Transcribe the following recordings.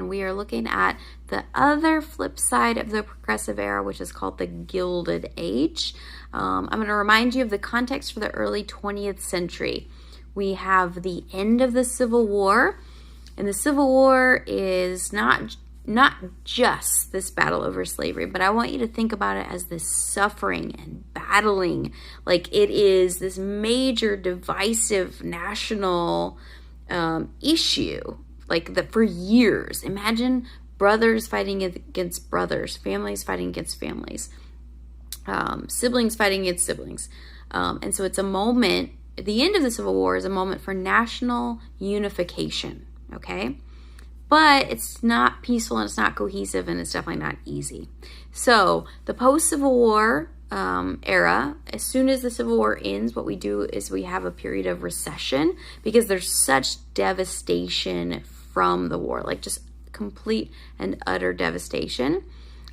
we are looking at the other flip side of the progressive era, which is called the Gilded Age. I'm going to remind you of the context for the early 20th century. We have the end of the Civil War, and the Civil War is not just this battle over slavery, but I want you to think about it as this suffering and battling. Like, it is this major divisive national issue, like that for years. Imagine brothers fighting against brothers, families fighting against families, siblings fighting against siblings. And so it's a moment, the end of the Civil War is a moment for national unification, okay? But it's not peaceful and it's not cohesive and it's definitely not easy. So the post-Civil War era, as soon as the Civil War ends, what we do is we have a period of recession because there's such devastation from the war, like just complete and utter devastation.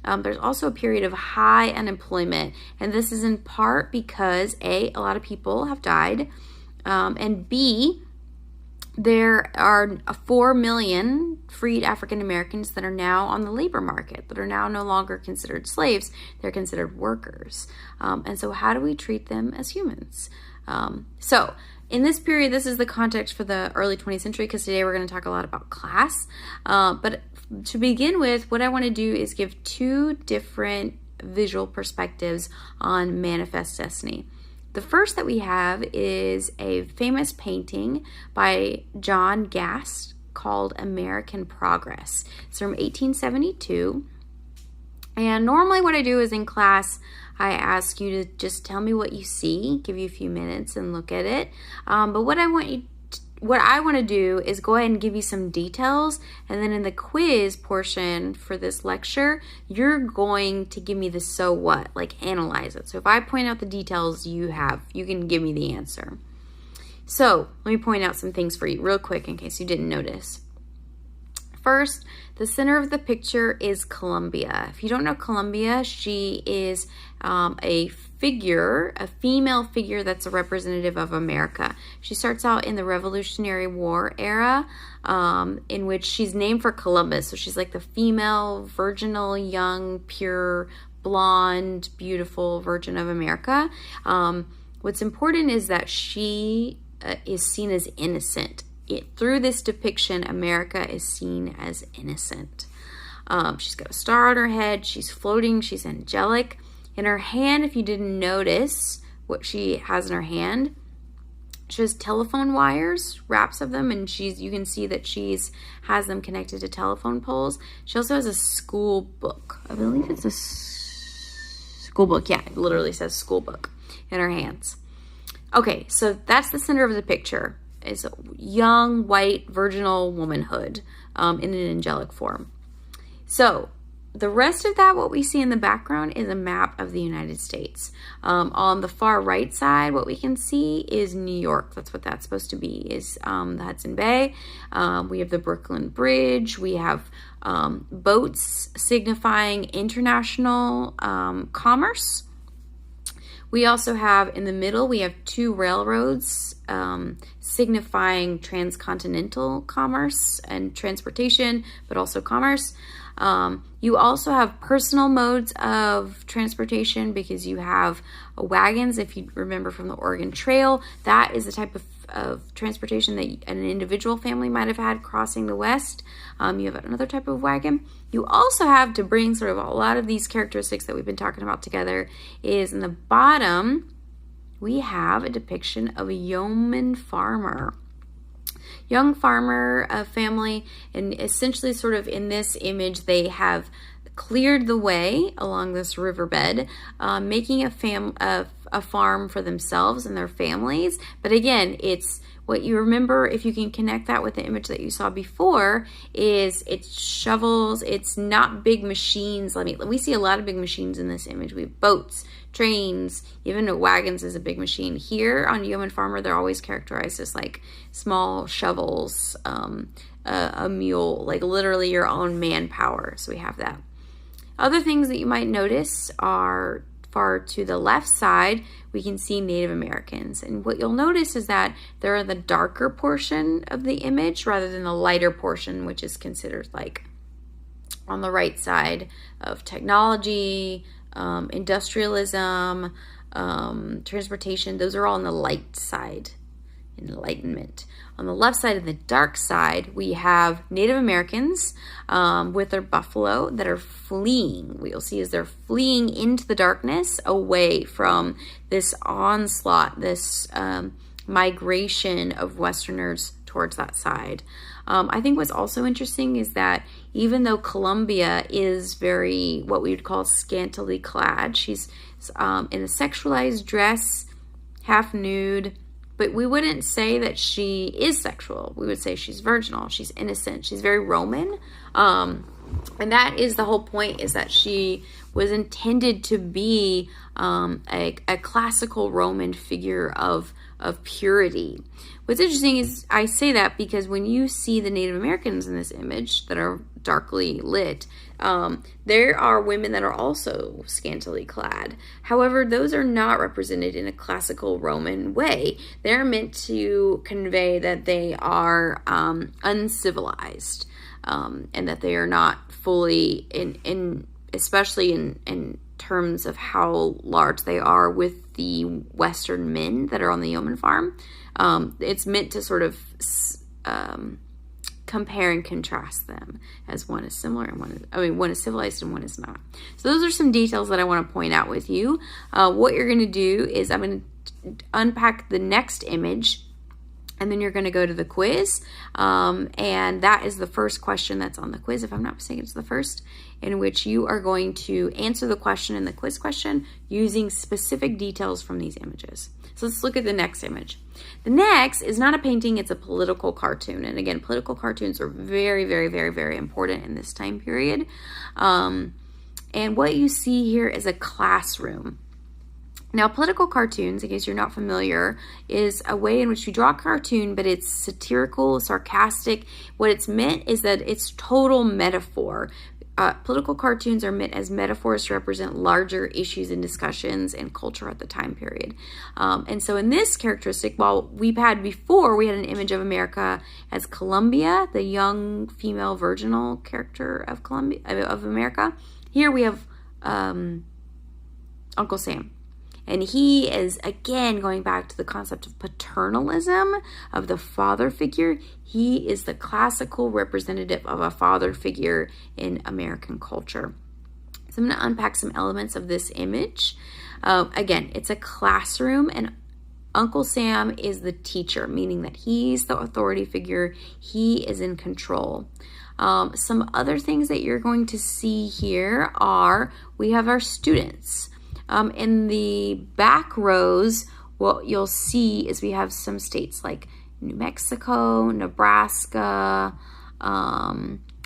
There's also a period of high unemployment, and this is in part because A, a lot of people have died, and B, there are 4 million freed African Americans that are now on the labor market, that are now no longer considered slaves. They're considered workers. And so how do we treat them as humans? So in this period, this is the context for the early 20th century, because today we're going to talk a lot about class. But to begin with, what I want to do is give 2 different visual perspectives on manifest destiny. The first that we have is a famous painting by John Gast called American Progress. It's from 1872. And normally what I do is in class, I ask you to just tell me what you see, give you a few minutes and look at it. But what I want to do is go ahead and give you some details, and then in the quiz portion for this lecture, you're going to give me the so what, like analyze it. So if I point out the details you can give me the answer. So let me point out some things for you real quick in case you didn't notice. First, the center of the picture is Columbia. If you don't know Columbia, she is a female figure that's a representative of America. She starts out in the Revolutionary War era, in which she's named for Columbus. So she's like the female, virginal, young, pure, blonde, beautiful Virgin of America. What's important is that she is seen as innocent. Through this depiction, America is seen as innocent. She's got a star on her head. She's floating. She's angelic. In her hand, if you didn't notice what she has in her hand, she has telephone wires, wraps of them, and you can see that has them connected to telephone poles. She also has a school book. I believe it's a school book. Yeah, it literally says school book in her hands. Okay, so that's the center of the picture. Is a young, white, virginal womanhood in an angelic form. So the rest of that, what we see in the background, is a map of the United States. On the far right side, what we can see is New York. That's what that's supposed to be, is the Hudson Bay. We have the Brooklyn Bridge. We have boats signifying international commerce. We also have, in the middle, we have 2 railroads signifying transcontinental commerce and transportation, but also commerce. You also have personal modes of transportation because you have wagons. If you remember from the Oregon Trail, that is the type of transportation that an individual family might have had crossing the West. You have another type of wagon. You also have, to bring sort of a lot of these characteristics that we've been talking about together, is in the bottom, we have a depiction of a yeoman farmer. Young farmer family, and essentially sort of in this image, they have cleared the way along this riverbed, making a farm for themselves and their families. But again, it's what you remember, if you can connect that with the image that you saw before, is it's shovels, it's not big machines. We see a lot of big machines in this image. We have boats, trains, even wagons is a big machine. Here on Yeoman Farmer, they're always characterized as like small shovels, a mule, like literally your own manpower. So we have that. Other things that you might notice are far to the left side, we can see Native Americans. And what you'll notice is that they're in the darker portion of the image rather than the lighter portion, which is considered like on the right side of technology, industrialism, transportation. Those are all on the light side, enlightenment. On the left side and the dark side, we have Native Americans with their buffalo that are fleeing. What you'll see is they're fleeing into the darkness away from this onslaught, this migration of Westerners towards that side. I think what's also interesting is that even though Columbia is very, what we would call scantily clad, she's in a sexualized dress, half nude, but we wouldn't say that she is sexual. We would say she's virginal, she's innocent, she's very Roman. And that is the whole point, is that she was intended to be a classical Roman figure of purity. What's interesting is I say that because when you see the Native Americans in this image that are darkly lit, there are women that are also scantily clad. However, those are not represented in a classical Roman way. They're meant to convey that they are uncivilized, and that they are not fully especially in terms of how large they are with the Western men that are on the yeoman farm. It's meant to sort of compare and contrast them, as one is similar and one is civilized and one is not. So those are some details that I want to point out with you. What you're going to do is I'm going to unpack the next image, and then you're going to go to the quiz, and that is the first question that's on the quiz. If I'm not mistaken, it's the first, in which you are going to answer the question in the quiz question using specific details from these images. So let's look at the next image. The next is not a painting, it's a political cartoon. And again, political cartoons are very, very, very, very important in this time period. And what you see here is a classroom. Now, political cartoons, in case you're not familiar, is a way in which you draw a cartoon, but it's satirical, sarcastic. What it's meant is that it's total metaphor. Political cartoons are meant as metaphors to represent larger issues and discussions and culture at the time period. And so in this characteristic, while we had an image of America as Columbia, the young female virginal character of America, here we have Uncle Sam. And he is, again, going back to the concept of paternalism, of the father figure. He is the classical representative of a father figure in American culture. So I'm going to unpack some elements of this image. Again, it's a classroom, and Uncle Sam is the teacher, meaning that he's the authority figure. He is in control. Some other things that you're going to see here are, we have our students. In the back rows, what you'll see is we have some states like New Mexico, Nebraska,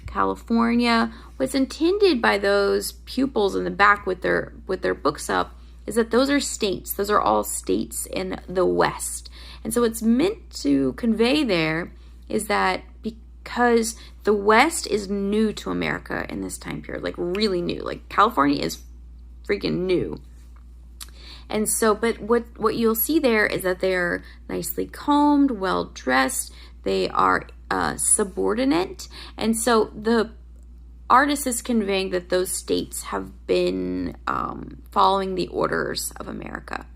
California. What's intended by those pupils in the back with their books up is that those are states. Those are all states in the West. And so what's meant to convey there is that because the West is new to America in this time period, like really new, like California is freaking new. And so, but what you'll see there is that they're nicely combed, well-dressed, they are subordinate. And so the artist is conveying that those states have been following the orders of America.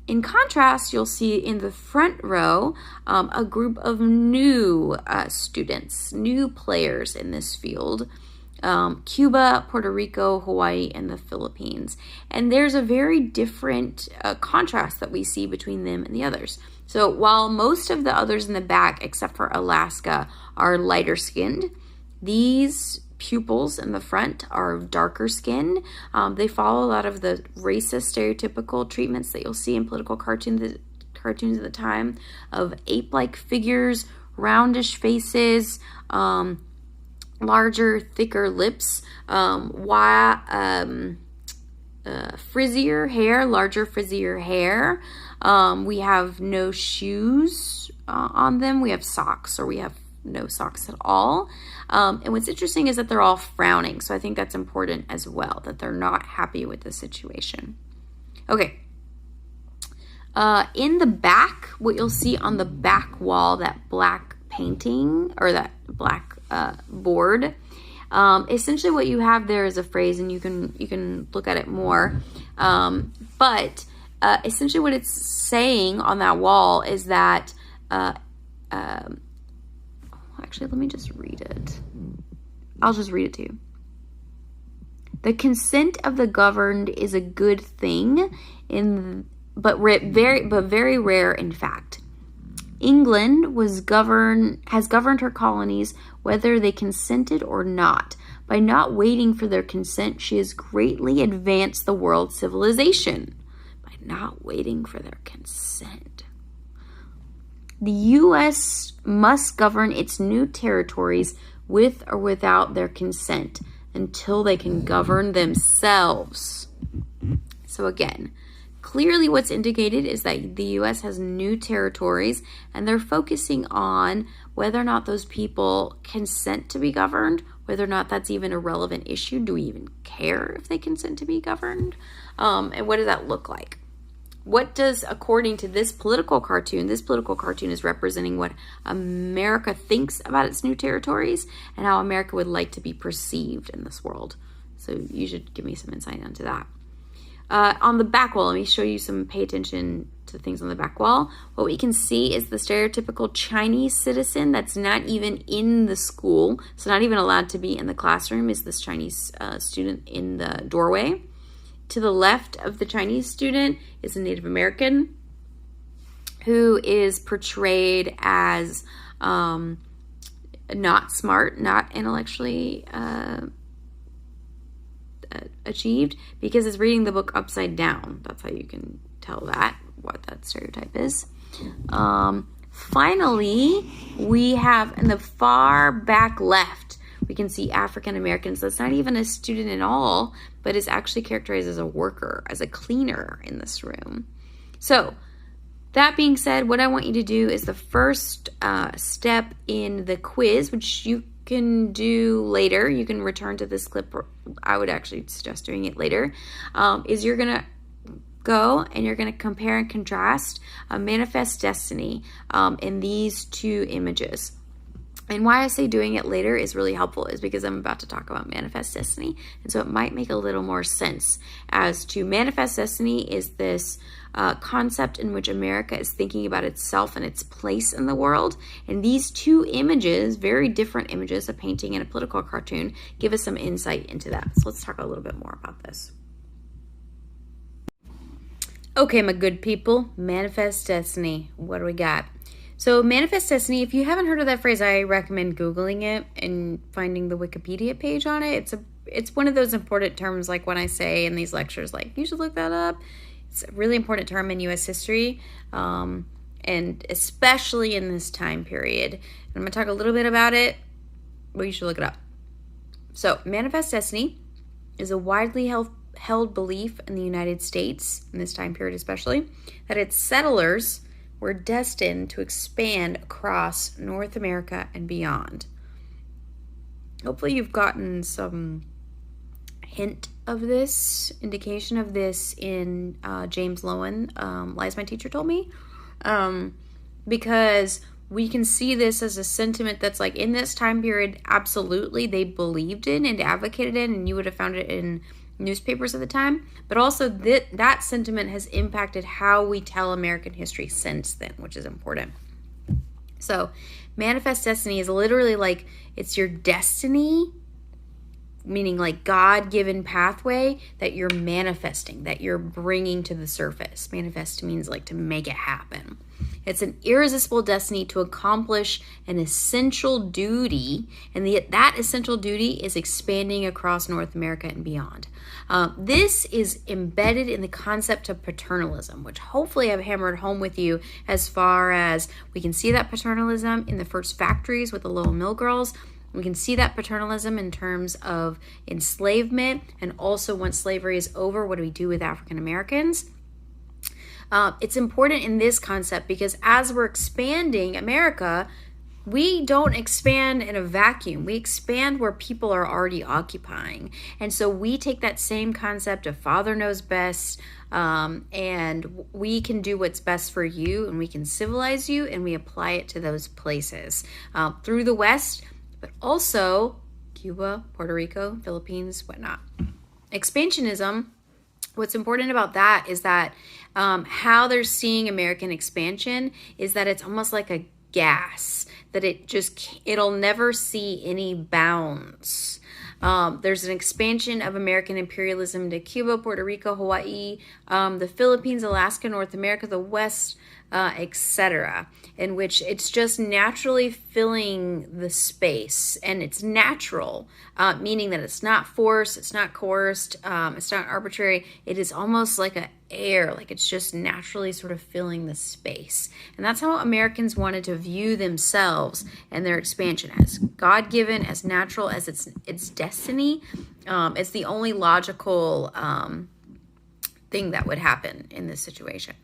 In contrast, you'll see in the front row a group of new students, new players in this field. Cuba, Puerto Rico, Hawaii, and the Philippines. And there's a very different contrast that we see between them and the others. So while most of the others in the back, except for Alaska, are lighter skinned, these pupils in the front are darker skinned. They follow a lot of the racist stereotypical treatments that you'll see in political cartoons at the time, of ape-like figures, roundish faces, larger, thicker lips, frizzier hair, larger, frizzier hair. We have no shoes on them. We have socks, or we have no socks at all. And what's interesting is that they're all frowning. So I think that's important as well, that they're not happy with the situation. Okay. In the back, what you'll see on the back wall, that black painting, or that black board, Essentially what you have there is a phrase, and you can look at it more. But essentially what it's saying on that wall is that, actually, let me just read it. I'll just read it to you. The consent of the governed is a good thing, but very rare in fact. England has governed her colonies whether they consented or not. By not waiting for their consent, she has greatly advanced the world's civilization. By not waiting for their consent. The U.S. must govern its new territories with or without their consent until they can govern themselves. So again, clearly what's indicated is that the U.S. has new territories, and they're focusing on whether or not those people consent to be governed, whether or not that's even a relevant issue. Do we even care if they consent to be governed? And what does that look like? What does, according to this political cartoon is representing what America thinks about its new territories and how America would like to be perceived in this world. So you should give me some insight into that. On the back wall, let me show you pay attention to things on the back wall. What we can see is the stereotypical Chinese citizen that's not even in the school, so not even allowed to be in the classroom, is this Chinese student in the doorway. To the left of the Chinese student is a Native American who is portrayed as not smart, not intellectually achieved, because it's reading the book upside down. That's how you can tell what that stereotype is. Finally, we have in the far back left, we can see African Americans. That's not even a student at all, but is actually characterized as a worker, as a cleaner in this room. So that being said, what I want you to do is the first step in the quiz, which you can do later. You can return to this clip. I would actually suggest doing it later. Is you're going to go and you're going to compare and contrast a manifest destiny in these two images. And why I say doing it later is really helpful is because I'm about to talk about manifest destiny. And so it might make a little more sense as to manifest destiny is this concept in which America is thinking about itself and its place in the world. And these two images, very different images, a painting and a political cartoon, give us some insight into that. So let's talk a little bit more about this. Okay, my good people, manifest destiny. What do we got? So manifest destiny, if you haven't heard of that phrase, I recommend Googling it and finding the Wikipedia page on it. It's one of those important terms, like when I say in these lectures, like, you should look that up. It's a really important term in U.S. history, and especially in this time period. And I'm going to talk a little bit about it, but you should look it up. So manifest destiny is a widely held belief in the United States, in this time period especially, that its settlers were destined to expand across North America and beyond. Hopefully you've gotten some hint of this, indication of this in James Lowen, Lies My Teacher Told Me, because we can see this as a sentiment that's like, in this time period, absolutely they believed in and advocated in, and you would have found it in newspapers at the time, but also that sentiment has impacted how we tell American history since then, which is important. So manifest destiny is literally like, it's your destiny, meaning like God-given pathway that you're manifesting, that you're bringing to the surface. Manifest means like to make it happen. It's an irresistible destiny to accomplish an essential duty, and that essential duty is expanding across North America and beyond. This is embedded in the concept of paternalism, which hopefully I've hammered home with you, as far as we can see that paternalism in the first factories with the Lowell Mill girls. We can see that paternalism in terms of enslavement, and also once slavery is over, what do we do with African Americans? It's important in this concept because as we're expanding America, we don't expand in a vacuum. We expand where people are already occupying. And so we take that same concept of Father knows best, and we can do what's best for you, and we can civilize you, and we apply it to those places through the West, but also Cuba, Puerto Rico, Philippines, whatnot. Expansionism, what's important about that is that how they're seeing American expansion is that it's almost like a gas, that it'll never see any bounds. There's an expansion of American imperialism to Cuba, Puerto Rico, Hawaii, the Philippines, Alaska, North America, the West, etc., in which it's just naturally filling the space, and it's natural, meaning that it's not forced, it's not coerced, it's not arbitrary. It is almost like an air, like it's just naturally sort of filling the space. And that's how Americans wanted to view themselves and their expansion, as God-given, as natural, as its destiny. It's the only logical thing that would happen in this situation.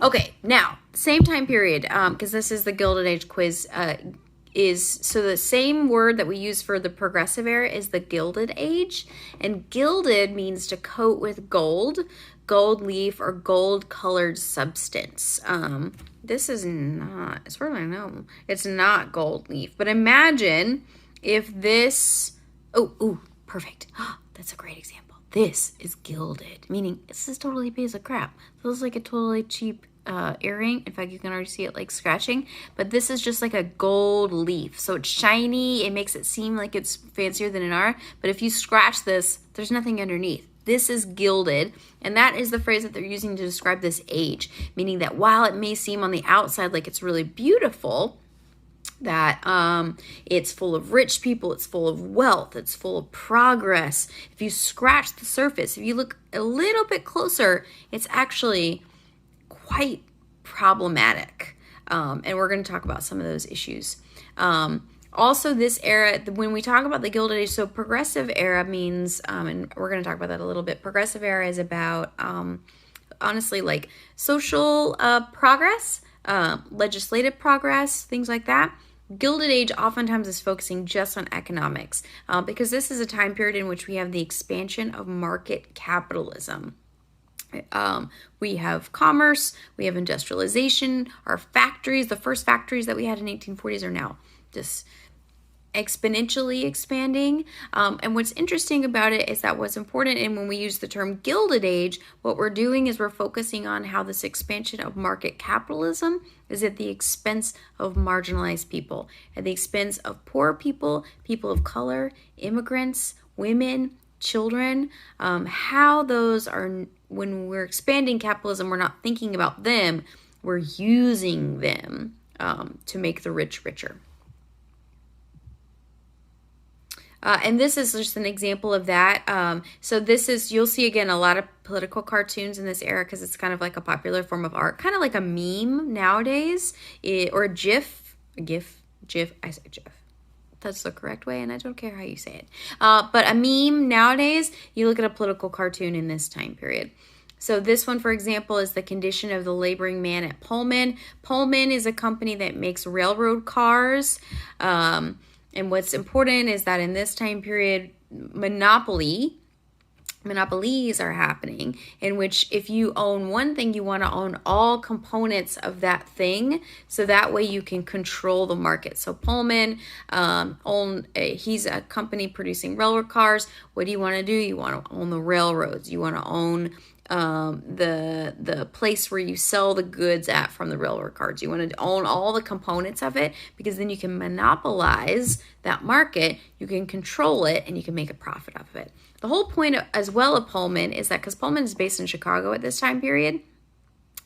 Okay, now, same time period, because this is the Gilded Age quiz, so the same word that we use for the Progressive Era is the Gilded Age, and gilded means to coat with gold, gold leaf, or gold-colored substance. This is not, as far as I know, it's not gold leaf, but imagine if this, perfect, that's a great example. This is gilded, meaning this is totally a piece of crap. This looks like a totally cheap earring. In fact, you can already see it like scratching, but this is just like a gold leaf. So it's shiny. It makes it seem like it's fancier than it are. But if you scratch this, there's nothing underneath. This is gilded, and that is the phrase that they're using to describe this age, meaning that while it may seem on the outside like it's really beautiful, that it's full of rich people, it's full of wealth, it's full of progress. If you scratch the surface, if you look a little bit closer, it's actually quite problematic. And we're going to talk about some of those issues. Also, this era, when we talk about the Gilded Age, so Progressive Era means, and we're going to talk about that a little bit, Progressive Era is about, honestly, like social progress, legislative progress, things like that. Gilded Age oftentimes is focusing just on economics, because this is a time period in which we have the expansion of market capitalism. We have commerce, we have industrialization, our factories, the first factories that we had in 1840s are now just exponentially expanding. And what's interesting about it is that what's important, and when we use the term Gilded Age, what we're doing is we're focusing on how this expansion of market capitalism is at the expense of marginalized people, at the expense of poor people, people of color, immigrants, women, children, how those are, when we're expanding capitalism, we're not thinking about them, we're using them to make the rich richer. And this is just an example of that. So this is, you'll see again a lot of political cartoons in this era because it's kind of like a popular form of art, kind of like a meme nowadays, or a GIF, I say GIF. That's the correct way, and I don't care how you say it. But a meme nowadays, you look at a political cartoon in this time period. So this one, for example, is the condition of the laboring man at Pullman. Pullman is a company that makes railroad cars. And what's important is that in this time period, monopolies are happening, in which if you own one thing, you want to own all components of that thing, so that way you can control the market. So Pullman, he's a company producing railroad cars. What do you want to do? You want to own the railroads. You want to own the place where you sell the goods at from the railroad cars. You want to own all the components of it, because then you can monopolize that market, you can control it, and you can make a profit off of it. The whole point as well of Pullman is that, because Pullman is based in Chicago at this time period,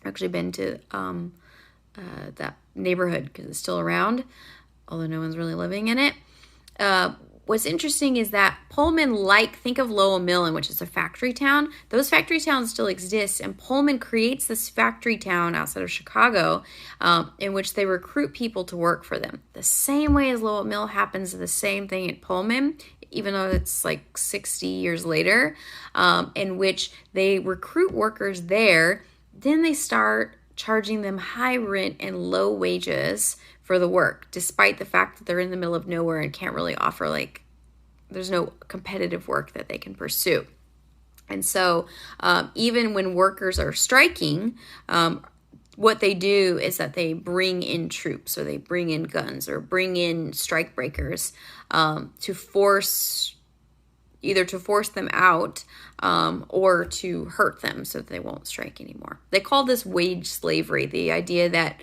I've actually been to that neighborhood because it's still around, although no one's really living in it. What's interesting is that Pullman, think of Lowell Millen, which is a factory town. Those factory towns still exist, and Pullman creates this factory town outside of Chicago in which they recruit people to work for them. The same way as Lowell Mill happens, the same thing at Pullman, even though it's like 60 years later, in which they recruit workers there. Then they start charging them high rent and low wages for the work, despite the fact that they're in the middle of nowhere and can't really offer, there's no competitive work that they can pursue. And so even when workers are striking, what they do is that they bring in troops, or they bring in guns, or bring in strike breakers, to force them out, or to hurt them so that they won't strike anymore. They call this wage slavery, the idea that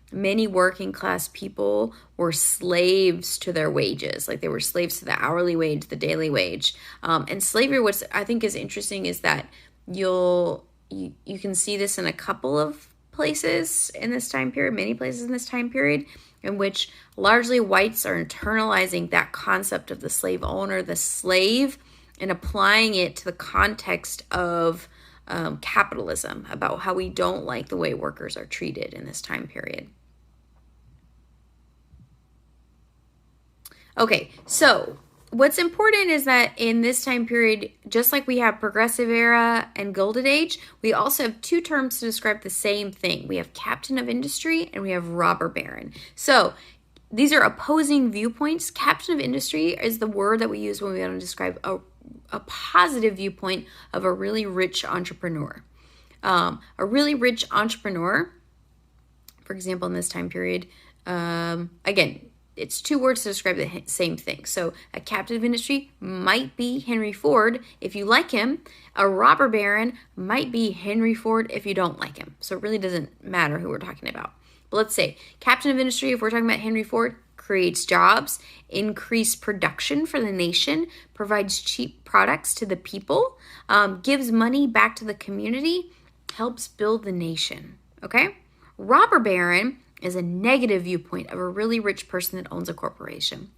many working class people were slaves to their wages. Like, they were slaves to the hourly wage, the daily wage. And slavery, what I think is interesting is that you can see this in a couple of places in this time period, many places in this time period, in which largely whites are internalizing that concept of the slave owner, the slave, and applying it to the context of capitalism, about how we don't like the way workers are treated in this time period. Okay, so what's important is that in this time period, just like we have Progressive Era and Gilded Age, we also have two terms to describe the same thing. We have Captain of Industry and we have Robber Baron. So these are opposing viewpoints. Captain of Industry is the word that we use when we want to describe a positive viewpoint of a really rich entrepreneur. A really rich entrepreneur, for example, in this time period, again, it's two words to describe the same thing. So a captain of industry might be Henry Ford if you like him. A robber baron might be Henry Ford if you don't like him. So it really doesn't matter who we're talking about. But let's say captain of industry, if we're talking about Henry Ford, creates jobs, increased production for the nation, provides cheap products to the people, gives money back to the community, helps build the nation. Okay? Robber baron is a negative viewpoint of a really rich person that owns a corporation.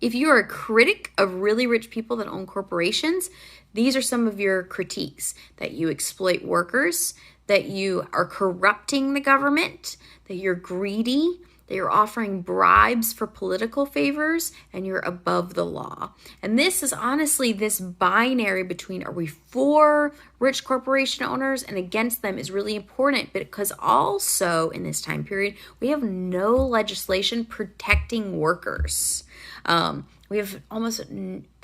If you are a critic of really rich people that own corporations, these are some of your critiques: that you exploit workers, that you are corrupting the government, that you're greedy, that you're offering bribes for political favors, and you're above the law. And this is honestly this binary between, are we for rich corporation owners and against them, is really important, because also in this time period, we have no legislation protecting workers. We have almost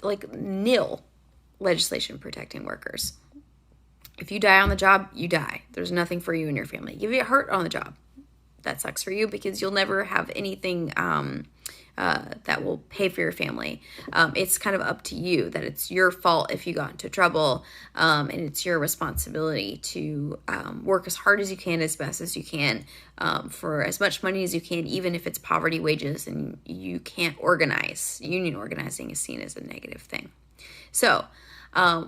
like nil legislation protecting workers. If you die on the job, you die. There's nothing for you and your family. If you get hurt on the job, that sucks for you, because you'll never have anything that will pay for your family. It's kind of up to you, that it's your fault if you got into trouble, and it's your responsibility to work as hard as you can, as best as you can, for as much money as you can, even if it's poverty wages and you can't organize. Union organizing is seen as a negative thing. So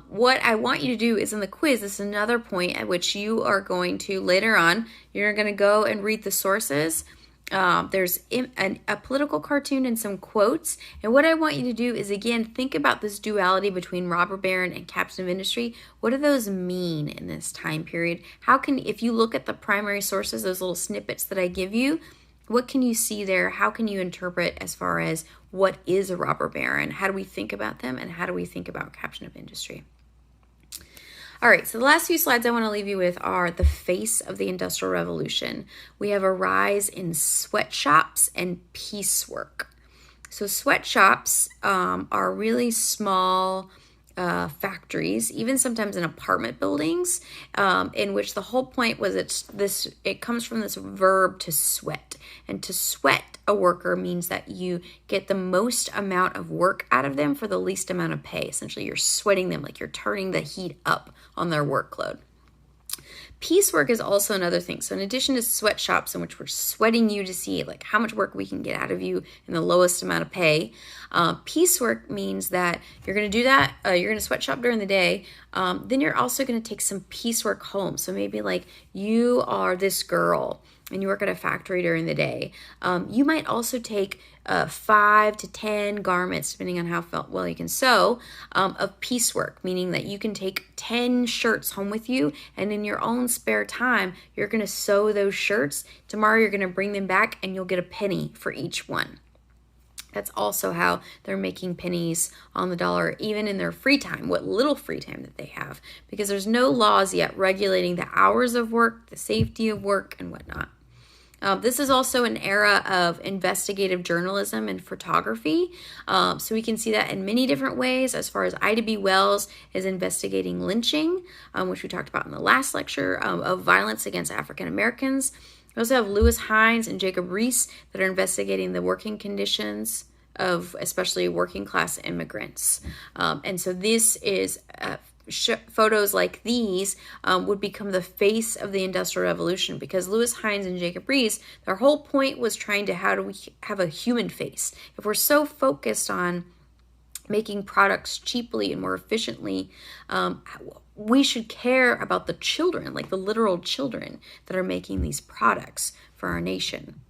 what I want you to do is, in the quiz, this is another point at which you are going to, later on, you're going to go and read the sources. There's a political cartoon and some quotes. And what I want you to do is, again, think about this duality between robber baron and captain of industry. What do those mean in this time period? If you look at the primary sources, those little snippets that I give you, what can you see there? How can you interpret as far as what is a robber baron? How do we think about them? And how do we think about captain of industry? All right, so the last few slides I want to leave you with are the face of the Industrial Revolution. We have a rise in sweatshops and piecework. So sweatshops are really small factories, even sometimes in apartment buildings, in which the whole point was it comes from this verb to sweat. And to sweat a worker means that you get the most amount of work out of them for the least amount of pay. Essentially, you're sweating them, like you're turning the heat up on their workload. Piecework is also another thing. So in addition to sweatshops, in which we're sweating you to see like how much work we can get out of you in the lowest amount of pay, piecework means that you're going to do that. You're going to sweatshop during the day. Then you're also going to take some piecework home. So maybe like you are this girl and you work at a factory during the day. You might also take 5 to 10 garments, depending on how well you can sew, of piecework, meaning that you can take 10 shirts home with you, and in your own spare time, you're going to sew those shirts. Tomorrow, you're going to bring them back, and you'll get a penny for each one. That's also how they're making pennies on the dollar, even in their free time, what little free time that they have, because there's no laws yet regulating the hours of work, the safety of work, and whatnot. This is also an era of investigative journalism and photography. So we can see that in many different ways, as far as Ida B. Wells is investigating lynching, which we talked about in the last lecture, of violence against African Americans. We also have Lewis Hines and Jacob Riis that are investigating the working conditions of especially working class immigrants. And so this is photos like these would become the face of the Industrial Revolution, because Lewis Hines and Jacob Riis, their whole point was trying to, how do we have a human face? If we're so focused on making products cheaply and more efficiently, we should care about the children, like the literal children that are making these products for our nation.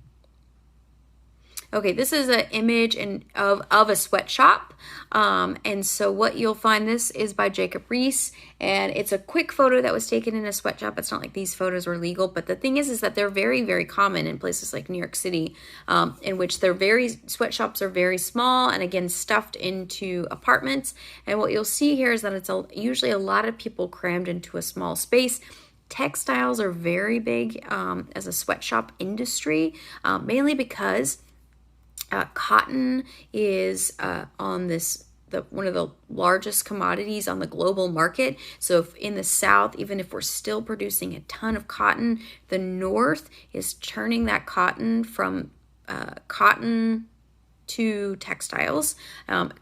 Okay, this is an image of a sweatshop. And so what you'll find, this is by Jacob Riis, and it's a quick photo that was taken in a sweatshop. It's not like these photos were legal, but the thing is that they're very, very common in places like New York City, in which sweatshops are very small and again, stuffed into apartments. And what you'll see here is that it's usually a lot of people crammed into a small space. Textiles are very big as a sweatshop industry, mainly because cotton is on one of the largest commodities on the global market. So if in the South, even if we're still producing a ton of cotton, the North is turning that cotton from cotton to textiles,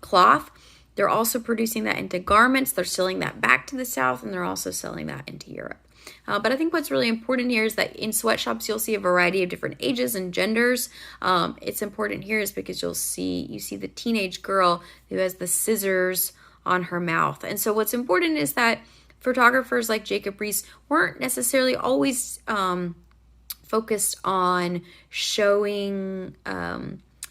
cloth. They're also producing that into garments. They're selling that back to the South, and they're also selling that into Europe. But I think what's really important here is that in sweatshops, you'll see a variety of different ages and genders. It's important here is because you see the teenage girl who has the scissors on her mouth. And so what's important is that photographers like Jacob Riis weren't necessarily always focused on showing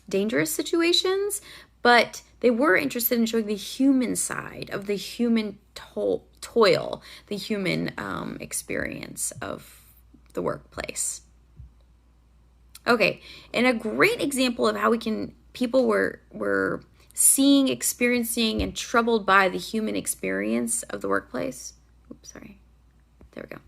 dangerous situations, but they were interested in showing the human side of the human toil, the human experience of the workplace. Okay, and a great example of how people were seeing, experiencing, and troubled by the human experience of the workplace. Oops, sorry. There we go.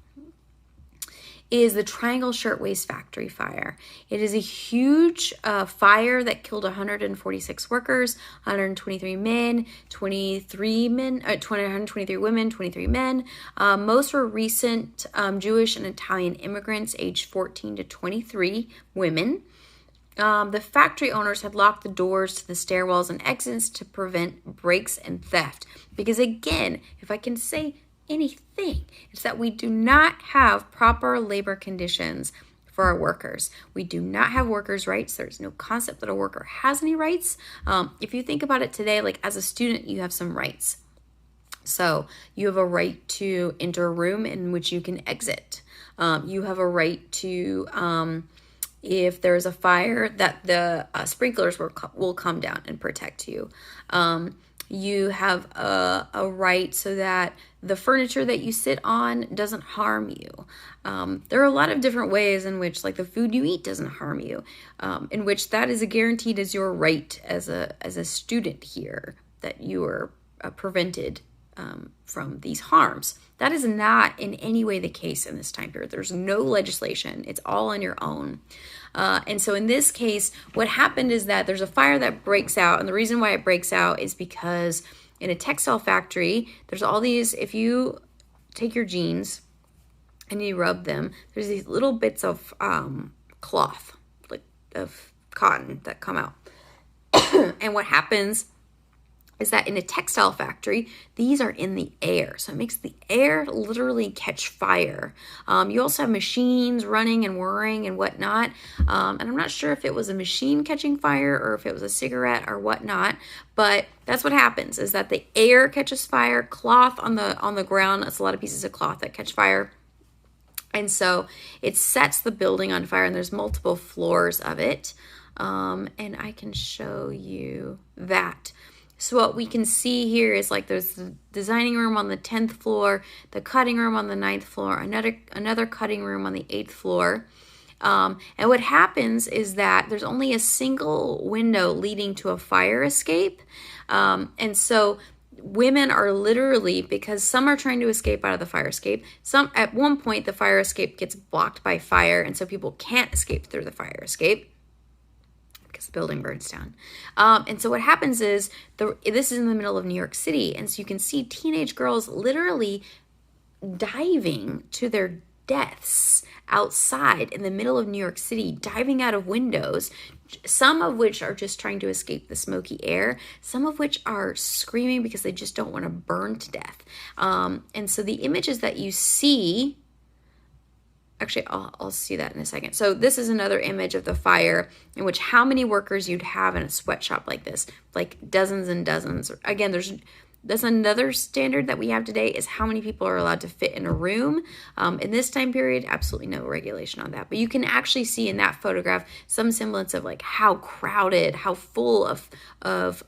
Is the Triangle Shirtwaist Factory fire. It is a huge fire that killed 146 workers, 123 men, 123 women, 23 men. Most were recent Jewish and Italian immigrants aged 14 to 23 women. The factory owners had locked the doors to the stairwells and exits to prevent breaks and theft. Because again, if I can say anything, it's that we do not have proper labor conditions for our workers. We do not have workers' rights. There's no concept that a worker has any rights. If you think about it today, like as a student, you have some rights. So you have a right to enter a room in which you can exit. You have a right to, if there's a fire, that the sprinklers will come down and protect you. You have a right so that the furniture that you sit on doesn't harm you. There are a lot of different ways in which, like, the food you eat doesn't harm you, in which that is guaranteed as your right as a student here, that you are prevented from these harms. That is not in any way the case in this time period. There's no legislation. It's all on your own. And so in this case, what happened is that there's a fire that breaks out. And the reason why it breaks out is because in a textile factory, there's all these, if you take your jeans and you rub them, there's these little bits of cloth, like of cotton that come out. And what happens is that in a textile factory, these are in the air. So it makes the air literally catch fire. You also have machines running and whirring and whatnot. And I'm not sure if it was a machine catching fire or if it was a cigarette or whatnot, but that's what happens, is that the air catches fire, cloth on the ground. That's a lot of pieces of cloth that catch fire. And so it sets the building on fire, and there's multiple floors of it. And I can show you that. So what we can see here is, like, there's the designing room on the 10th floor, the cutting room on the 9th floor, another cutting room on the 8th floor. And what happens is that there's only a single window leading to a fire escape. And so women are literally, because some are trying to escape out of the fire escape. Some, at one point, the fire escape gets blocked by fire, and so people can't escape through the fire escape because the building burns down. And so what happens is, this is in the middle of New York City, and so you can see teenage girls literally diving to their deaths outside in the middle of New York City, diving out of windows, some of which are just trying to escape the smoky air, some of which are screaming because they just don't want to burn to death. And so the images that you see, actually, I'll see that in a second. So this is another image of the fire, in which how many workers you'd have in a sweatshop like this, like dozens and dozens. Again, that's another standard that we have today, is how many people are allowed to fit in a room. In this time period, absolutely no regulation on that. But you can actually see in that photograph some semblance of like how crowded, how full of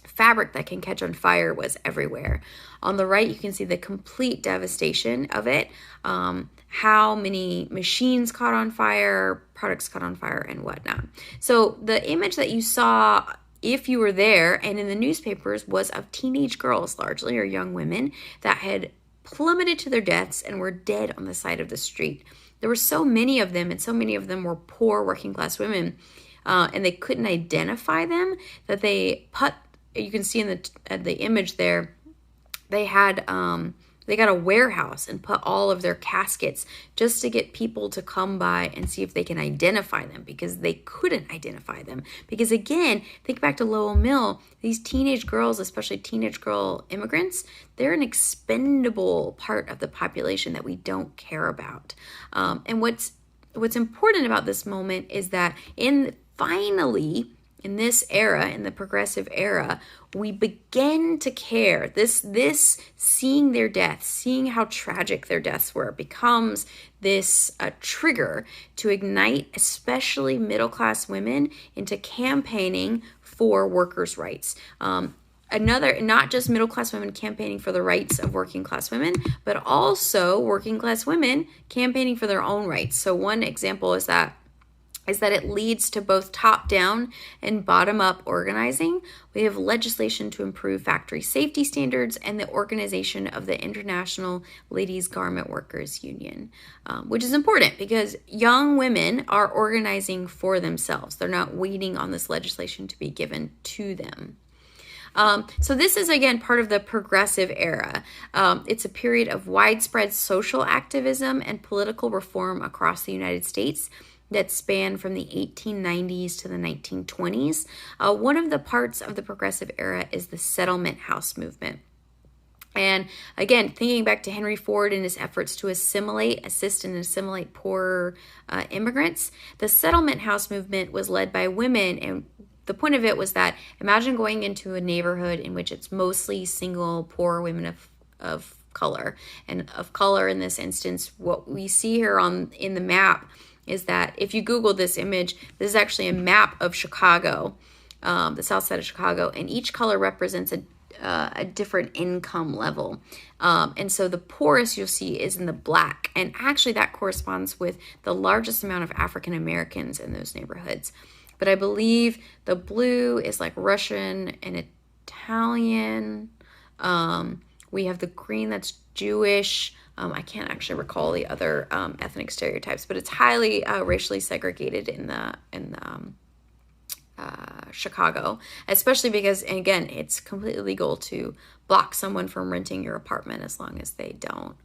fabric that can catch on fire was everywhere. On the right, you can see the complete devastation of it, how many machines caught on fire, products caught on fire, and whatnot. So the image that you saw, if you were there and in the newspapers, was of teenage girls, largely, or young women, that had plummeted to their deaths and were dead on the side of the street. There were so many of them, and so many of them were poor working class women, and they couldn't identify them, that they put, you can see in the image there, they had they got a warehouse and put all of their caskets just to get people to come by and see if they can identify them, because they couldn't identify them. Because again, think back to Lowell Mill, these teenage girls, especially teenage girl immigrants, they're an expendable part of the population that we don't care about. And what's important about this moment is that finally, in this era, in the progressive era, we begin to care. This seeing their deaths, seeing how tragic their deaths were, becomes this trigger to ignite especially middle-class women into campaigning for workers' rights. Not just middle-class women campaigning for the rights of working-class women, but also working-class women campaigning for their own rights. So one example is that it leads to both top-down and bottom-up organizing. We have legislation to improve factory safety standards and the organization of the International Ladies Garment Workers Union, which is important because young women are organizing for themselves. They're not waiting on this legislation to be given to them. So this is, again, part of the progressive era. It's a period of widespread social activism and political reform across the United States that span from the 1890s to the 1920s. One of the parts of the progressive era is the settlement house movement. And again, thinking back to Henry Ford and his efforts to assist and assimilate poor immigrants, the settlement house movement was led by women, and the point of it was that, imagine going into a neighborhood in which it's mostly single, poor women of color. And of color in this instance, what we see here in the map is that if you Google this image, this is actually a map of Chicago, the south side of Chicago, and each color represents a different income level. And so the poorest you'll see is in the black, and actually that corresponds with the largest amount of African Americans in those neighborhoods. But I believe the blue is like Russian and Italian. We have the green that's Jewish. I can't actually recall the other ethnic stereotypes, but it's highly racially segregated in Chicago, especially because, and again, it's completely legal to block someone from renting your apartment as long as they don't,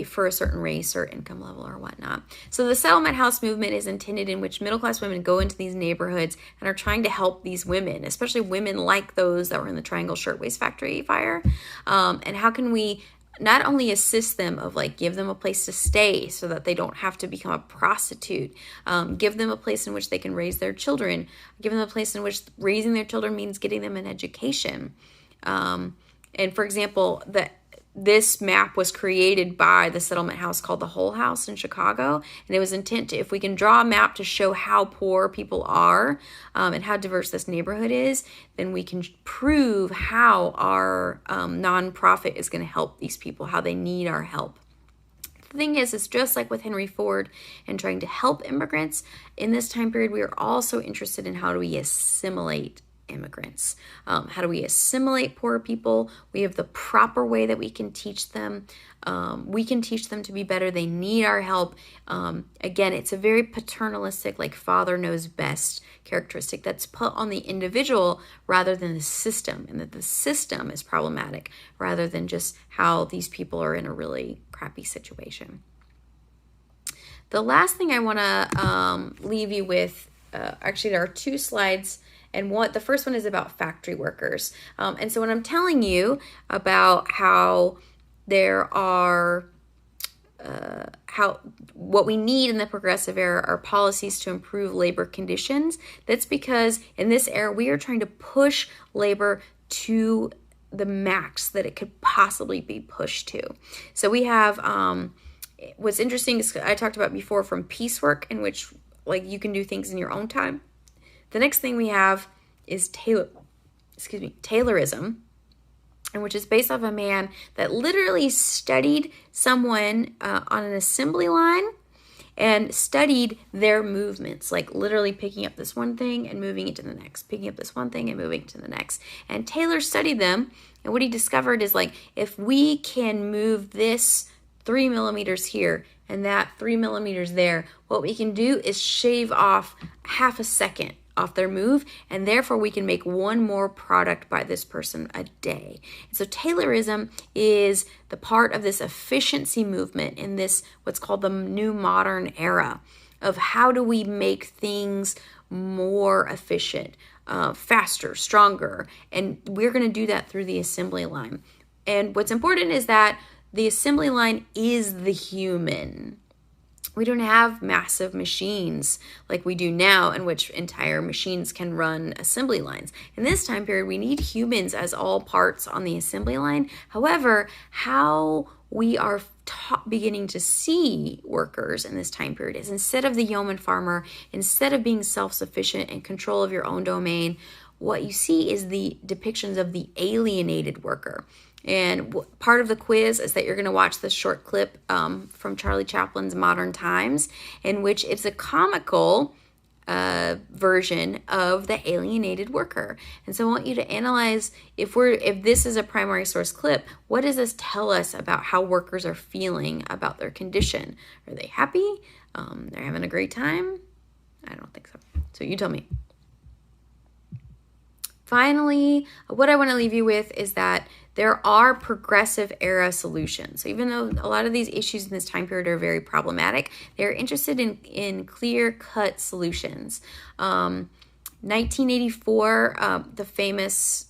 for a certain race or income level or whatnot. So the settlement house movement is intended in which middle-class women go into these neighborhoods and are trying to help these women, especially women like those that were in the Triangle Shirtwaist Factory fire. And how can we not only assist them of like give them a place to stay so that they don't have to become a prostitute, give them a place in which they can raise their children, give them a place in which raising their children means getting them an education. And for example, this map was created by the settlement house called the Hull House in Chicago, and it was intent to, if we can draw a map to show how poor people are and how diverse this neighborhood is, then we can prove how our nonprofit is going to help these people, how they need our help. The thing is, it's just like with Henry Ford and trying to help immigrants. In this time period, we are also interested in how do we assimilate immigrants. How do we assimilate poor people? We have the proper way that we can teach them. We can teach them to be better. They need our help. Again, it's a very paternalistic, like father knows best characteristic that's put on the individual rather than the system, and that the system is problematic rather than just how these people are in a really crappy situation. The last thing I want to leave you with, actually there are 2 slides, and the first one is about factory workers. And so when I'm telling you about how there are what we need in the progressive era are policies to improve labor conditions, that's because in this era we are trying to push labor to the max that it could possibly be pushed to. So we have what's interesting is I talked about before from piecework, in which like you can do things in your own time. The next thing we have is Taylorism, and which is based off a man that literally studied someone on an assembly line and studied their movements, like literally picking up this one thing and moving it to the next, picking up this one thing and moving it to the next. And Taylor studied them, and what he discovered is like, if we can move this 3 millimeters here and that 3 millimeters there, what we can do is shave off half a second off their move, and therefore we can make one more product by this person a day. And so Taylorism is the part of this efficiency movement in this what's called the new modern era of how do we make things more efficient, faster, stronger, and we're going to do that through the assembly line. And what's important is that the assembly line is the human. We don't have massive machines like we do now, in which entire machines can run assembly lines. In this time period, we need humans as all parts on the assembly line. However, how we are beginning to see workers in this time period is, instead of the yeoman farmer, instead of being self-sufficient and control of your own domain, what you see is the depictions of the alienated worker. And part of the quiz is that you're going to watch this short clip from Charlie Chaplin's Modern Times, in which it's a comical version of the alienated worker. And so I want you to analyze, if this is a primary source clip, what does this tell us about how workers are feeling about their condition? Are they happy? They're having a great time? I don't think so. So you tell me. Finally, what I want to leave you with is that there are progressive era solutions. So even though a lot of these issues in this time period are very problematic, they're interested in clear-cut solutions. 1984, the famous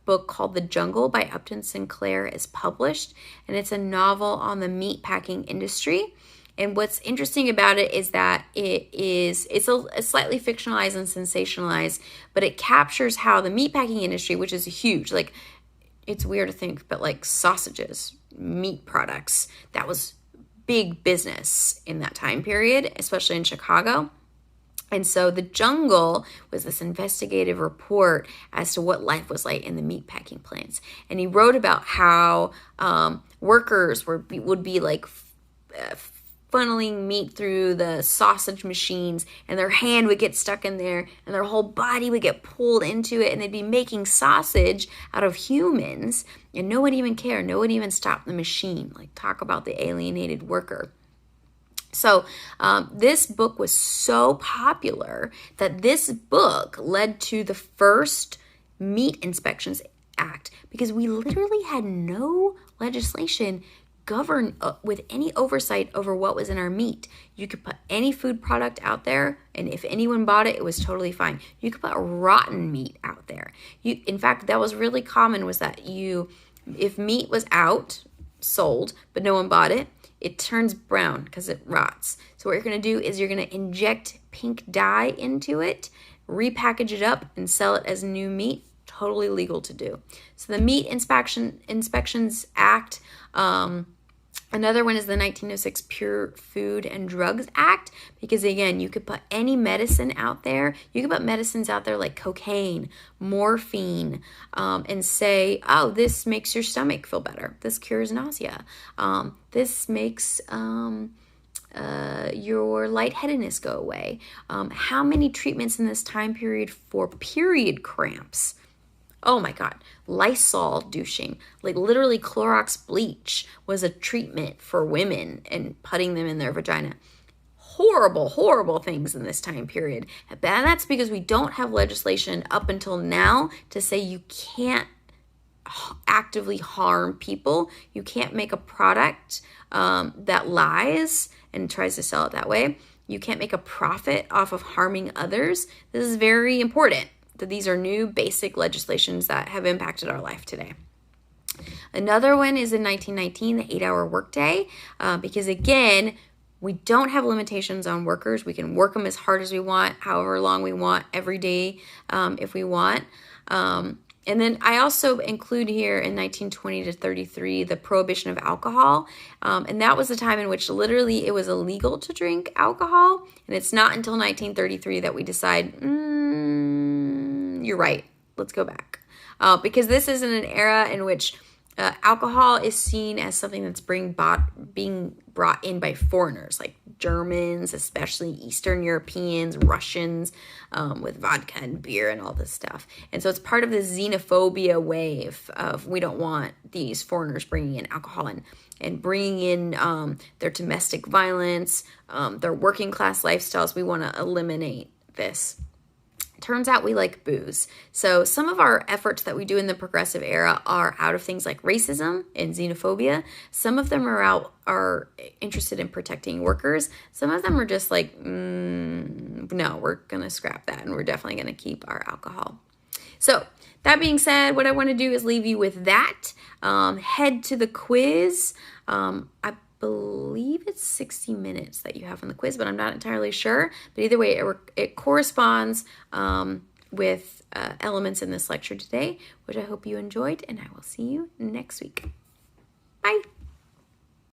book called The Jungle by Upton Sinclair is published, and it's a novel on the meatpacking industry. And what's interesting about it is that it's slightly fictionalized and sensationalized, but it captures how the meatpacking industry, which is huge, like, it's weird to think, but like sausages, meat products, that was big business in that time period, especially in Chicago. And so The Jungle was this investigative report as to what life was like in the meatpacking plants. And he wrote about how workers would be like funneling meat through the sausage machines, and their hand would get stuck in there, and their whole body would get pulled into it, and they'd be making sausage out of humans, and no one even cared. No one even stopped the machine. Like, talk about the alienated worker. So this book was so popular that this book led to the first Meat Inspections Act, because we literally had no legislation govern with any oversight over what was in our meat. You could put any food product out there, and if anyone bought it, it was totally fine. You could put rotten meat out there. In fact, that was really common, was that if meat was out, sold, but no one bought it, it turns brown because it rots. So what you're going to do is you're going to inject pink dye into it, repackage it up, and sell it as new meat. Totally legal to do. So the Meat Inspections Act. Another one is the 1906 Pure Food and Drugs Act, because again, you could put any medicine out there. You could put medicines out there like cocaine, morphine, and say, oh, this makes your stomach feel better. This cures nausea. This makes your lightheadedness go away. How many treatments in this time period for period cramps? Oh my God, Lysol douching, like literally Clorox bleach was a treatment for women and putting them in their vagina. Horrible, horrible things in this time period. And that's because we don't have legislation up until now to say you can't actively harm people. You can't make a product that lies and tries to sell it that way. You can't make a profit off of harming others. This is very important that these are new basic legislations that have impacted our life today. Another one is in 1919, the 8-hour workday, because again, we don't have limitations on workers. We can work them as hard as we want, however long we want, every day if we want. And then I also include here in 1920 to 33 the prohibition of alcohol. And that was the time in which literally it was illegal to drink alcohol. And it's not until 1933 that we decide, you're right, let's go back. Because this is in an era in which alcohol is seen as something that's being brought in by foreigners, like Germans, especially Eastern Europeans, Russians, with vodka and beer and all this stuff. And so it's part of the xenophobia wave of we don't want these foreigners bringing in alcohol and bringing in their domestic violence, their working class lifestyles. We want to eliminate this. Turns out we like booze. So some of our efforts that we do in the progressive era are out of things like racism and xenophobia. Some of them are interested in protecting workers. Some of them are just like, no, we're going to scrap that and we're definitely going to keep our alcohol. So that being said, what I want to do is leave you with that. Head to the quiz. I believe it's 60 minutes that you have on the quiz, but I'm not entirely sure. But either way, it corresponds with elements in this lecture today, which I hope you enjoyed, and I will see you next week. Bye.